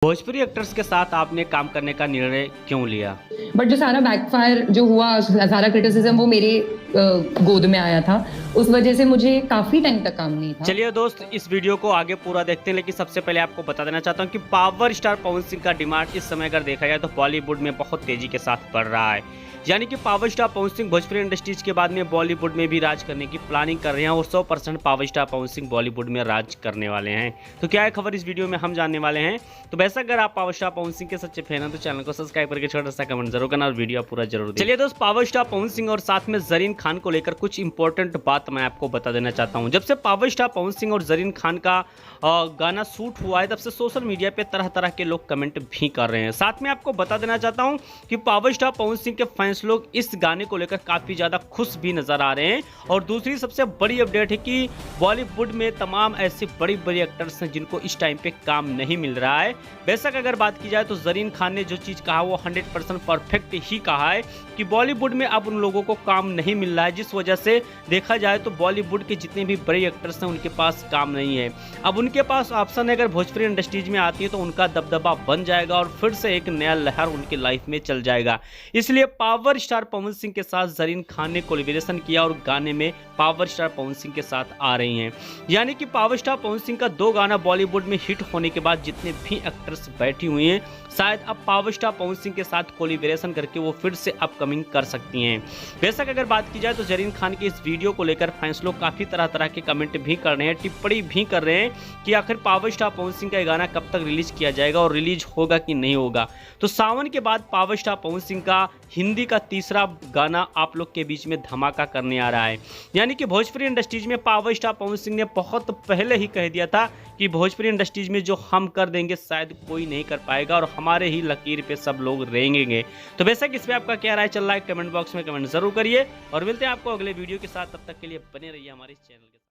Bhojpuri actors के साथ आपने काम करने का निर्णय क्यों लिया? बट जो सारा बैकफायर जो हुआ, सारा क्रिटिसिज्म वो मेरे गोद में आया था। उस वजह से मुझे काफ़ी टाइम तक काम नहीं था। चलिए दोस्त, इस वीडियो को आगे पूरा देखते हैं, लेकिन सबसे पहले आपको बता देना चाहता हूं कि पावर स्टार पवन सिंह का डिमांड इस समय अगर देखा जाए तो बॉलीवुड में बहुत तेजी के साथ बढ़ रहा है। यानी कि power star Pawan Singh Bhojpuri industries के बाद में बॉलीवुड में भी राज करने की प्लानिंग कर रहे हैं और 100% पावर स्टार पवन सिंह बॉलीवुड में राज करने वाले हैं। तो क्या है खबर, इस वीडियो में हम जानने वाले हैं। तो वैसे अगर आप पावर स्टार पवन सिंह के सच्चे फैन हैं तो चैनल को सब्सक्राइब करके छोटा सा कमेंट जरूर करना और वीडियो पूरा जरूर देखिए। चलिए दोस्त, पावर स्टार पवन सिंह और साथ में जरीन खान को लेकर कुछ इंपॉर्टेंट बात मैं आपको बता देना चाहता हूं। जब से पावर स्टार पवन सिंह और जरीन खान का गाना शूट हुआ है तब से सोशल मीडिया पे तरह तरह के लोग कमेंट भी कर रहे हैं। साथ में आपको बता देना चाहता हूं कि पावर स्टार पवन सिंह के फैंस लोग इस गाने को लेकर काफी ज्यादा खुश भी नजर आ रहे हैं। और दूसरी सबसे बड़ी अपडेट है कि बॉलीवुड में तमाम ऐसे बड़ी बड़ी एक्टर्स हैं जिनको इस टाइम पे काम नहीं मिल रहा है। बेशक अगर बात की जाए तो जरीन खान ने जो चीज कहा वो 100% परफेक्ट ही कहा है कि बॉलीवुड में अब उन लोगों को काम नहीं मिल रहा है, जिस वजह से देखा जाए तो बॉलीवुड के जितने भी बड़े एक्टर्स हैं उनके पास काम नहीं है। अब उनके पास ऑप्शन है, अगर भोजपुरी इंडस्ट्रीज में आती है तो उनका दबदबा बन जाएगा और फिर से एक नया लहर उनकी लाइफ में चल जाएगा। इसलिए पावर स्टार पवन सिंह के साथ जरीन खान ने कोलैबोरेशन किया और गाने में पावर स्टार पवन सिंह के साथ आ रही हैं। यानी कि पावर स्टार पवन सिंह का 2 गाना बॉलीवुड में हिट होने के बाद जितने भी एक्टर्स बैठी हुई हैं शायद अब पावर स्टार पवन सिंह के साथ कोलैबोरेशन करके वो फिर से अपकमिंग कर सकती हैं। बेशक अगर बात की जाए तो जरीन खान के इस वीडियो को लेकर फैंस लोग काफी तरह तरह के कमेंट भी कर रहे हैं, टिप्पणी भी कर रहे हैं कि आखिर पावर स्टार पवन सिंह का गाना कब तक रिलीज किया जाएगा और रिलीज होगा कि नहीं होगा। तो सावन के बाद पावर स्टार पवन सिंह का हिंदी का तीसरा गाना आप लोग के बीच में धमाका करने आ रहा है। यानी कि भोजपुरी इंडस्ट्रीज में पावर स्टार पवन सिंह ने बहुत पहले ही कह दिया था कि भोजपुरी इंडस्ट्रीज में जो हम कर देंगे शायद कोई नहीं कर पाएगा और हमारे ही लकीर पे सब लोग रहेंगे। तो बेशक इस पे आपका क्या राय चल रहा है कमेंट बॉक्स में कमेंट जरूर करिए और मिलते हैं आपको अगले वीडियो के साथ। तब तक के लिए बने रहिए हमारे चैनल के साथ।